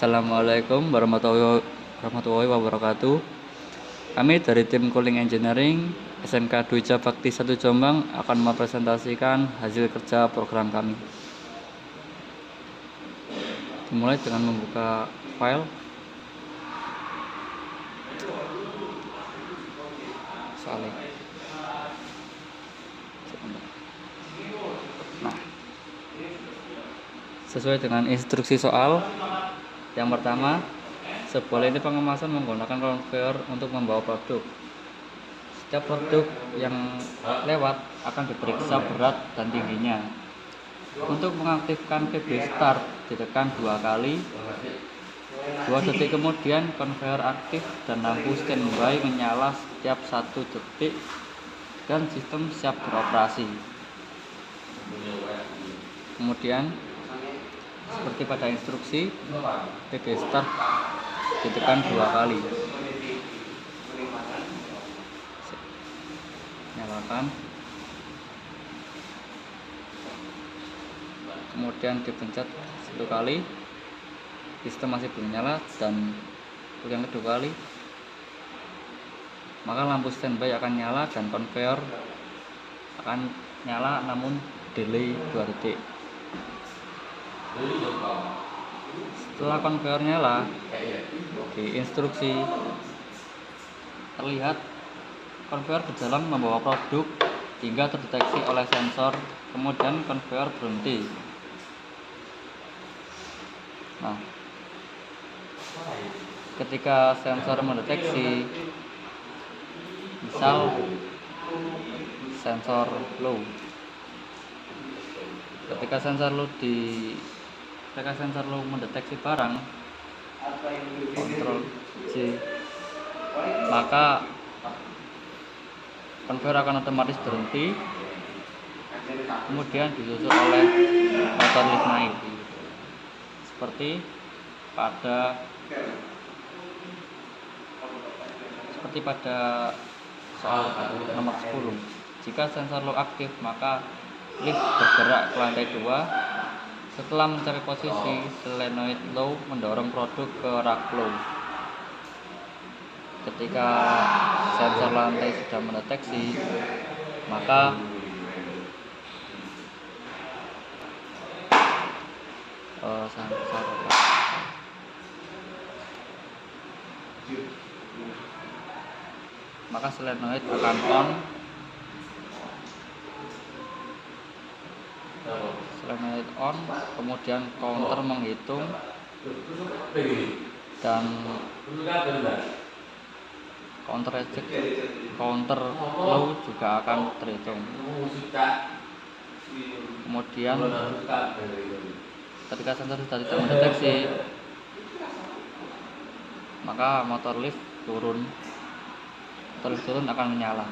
Assalamualaikum warahmatullahi wabarakatuh. Kami dari tim Cooling Engineering SMK Dwi Bakti 1 Jombang akan mempresentasikan hasil kerja program kami. Dimulai dengan membuka file. Nah, sesuai dengan instruksi soal, yang pertama, sebuah lini pengemasan menggunakan konveyor untuk membawa produk. Setiap produk yang lewat akan diperiksa berat dan tingginya. Untuk mengaktifkan PB Start, ditekan 2 kali. 2 detik kemudian konveyor aktif dan lampu standby menyala setiap 1 detik dan sistem siap beroperasi. Kemudian seperti pada instruksi, PB Start ditekan 2 kali. Nyalakan. Kemudian dipencet 1 kali. Sistem masih belum nyala, dan untuk yang kedua kali, maka lampu standby akan nyala dan konveyor akan nyala namun delay 2 detik. Setelah konveyor nyala, di instruksi terlihat konveyor berjalan membawa produk hingga terdeteksi oleh sensor, kemudian konveyor berhenti. Nah, ketika sensor mendeteksi, misal sensor low, ketika sensor low mendeteksi barang, Ctrl J, maka konveyor akan otomatis berhenti, kemudian disusul oleh motor lift naik, seperti pada soal nomor 10. Jika sensor low aktif, maka lift bergerak ke lantai 2. Setelah mencapai posisi, solenoid low mendorong produk ke rak low. Ketika sensor lantai sudah mendeteksi, maka solenoid akan on. Solenoid on, kemudian counter menghitung, dan counter low juga akan terhitung. Kemudian ketika sensor sudah tidak mendeteksi, maka motor lift turun akan menyala.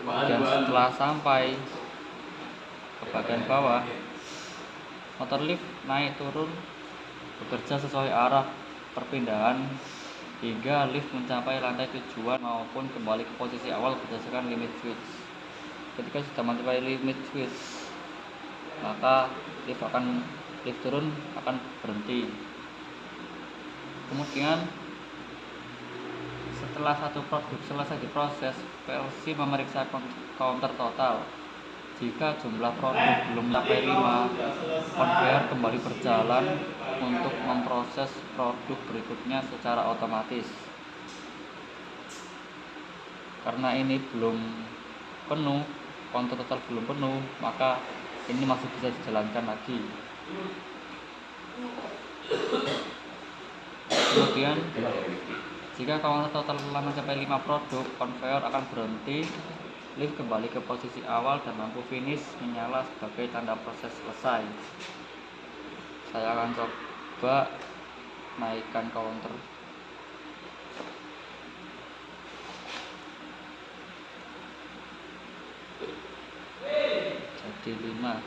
Dan setelah sampai ke bagian bawah, motor lift naik turun bekerja sesuai arah perpindahan hingga lift mencapai lantai tujuan maupun kembali ke posisi awal berdasarkan limit switch. Ketika sudah mencapai limit switch, maka lift turun akan berhenti. Kemudian setelah satu produk selesai diproses, PLC memeriksa counter total. Jika jumlah produk belum mencapai 5, konveyor kembali berjalan untuk memproses produk berikutnya secara otomatis. Karena ini belum penuh, counter total belum penuh, maka ini masih bisa dijalankan lagi. Kemudian jika counter total telah mencapai 5 produk, konveyor akan berhenti, lift kembali ke posisi awal, dan lampu finish menyala sebagai tanda proses selesai. Saya akan coba naikkan counter. Jadi 5.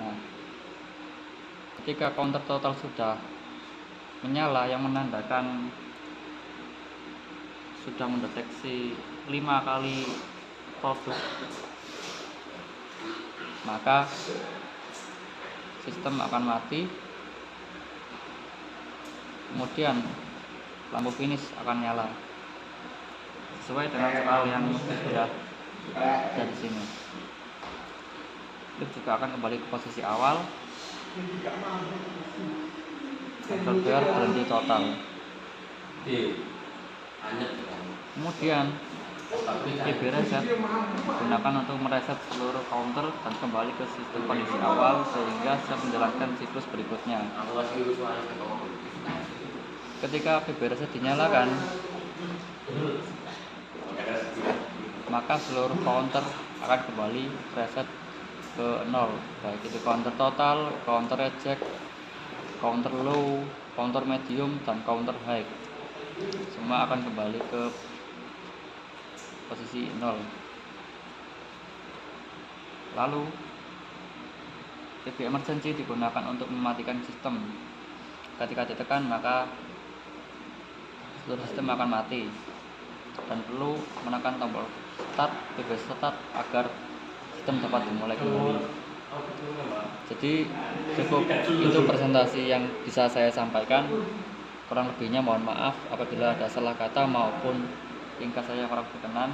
Nah, ketika counter total sudah menyala, yang menandakan sudah mendeteksi 5 kali produk, maka sistem akan mati. Kemudian lampu finish akan nyala sesuai dengan soal yang sudah ada di sini. Itu juga akan kembali ke posisi awal. Controller berhenti total. Kemudian PB reset digunakan untuk mereset seluruh counter dan kembali ke sistem kondisi awal sehingga siap menjalankan siklus berikutnya. Ketika PB reset dinyalakan, maka seluruh counter akan kembali reset ke 0, baik itu counter total, counter reject, counter low, counter medium, dan counter high. Semua akan kembali ke posisi 0. Lalu PB emergency digunakan untuk mematikan sistem. Ketika ditekan maka seluruh sistem akan mati dan perlu menekan tombol start, PB start agar sistem dapat dimulai kembali. Jadi cukup itu presentasi yang bisa saya sampaikan. Kurang lebihnya mohon maaf apabila ada salah kata maupun tingkah saya kurang berkenan,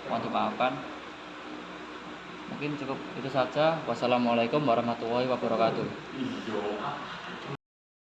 mohon dimaafkan. Mungkin cukup itu saja. Wassalamualaikum warahmatullahi wabarakatuh.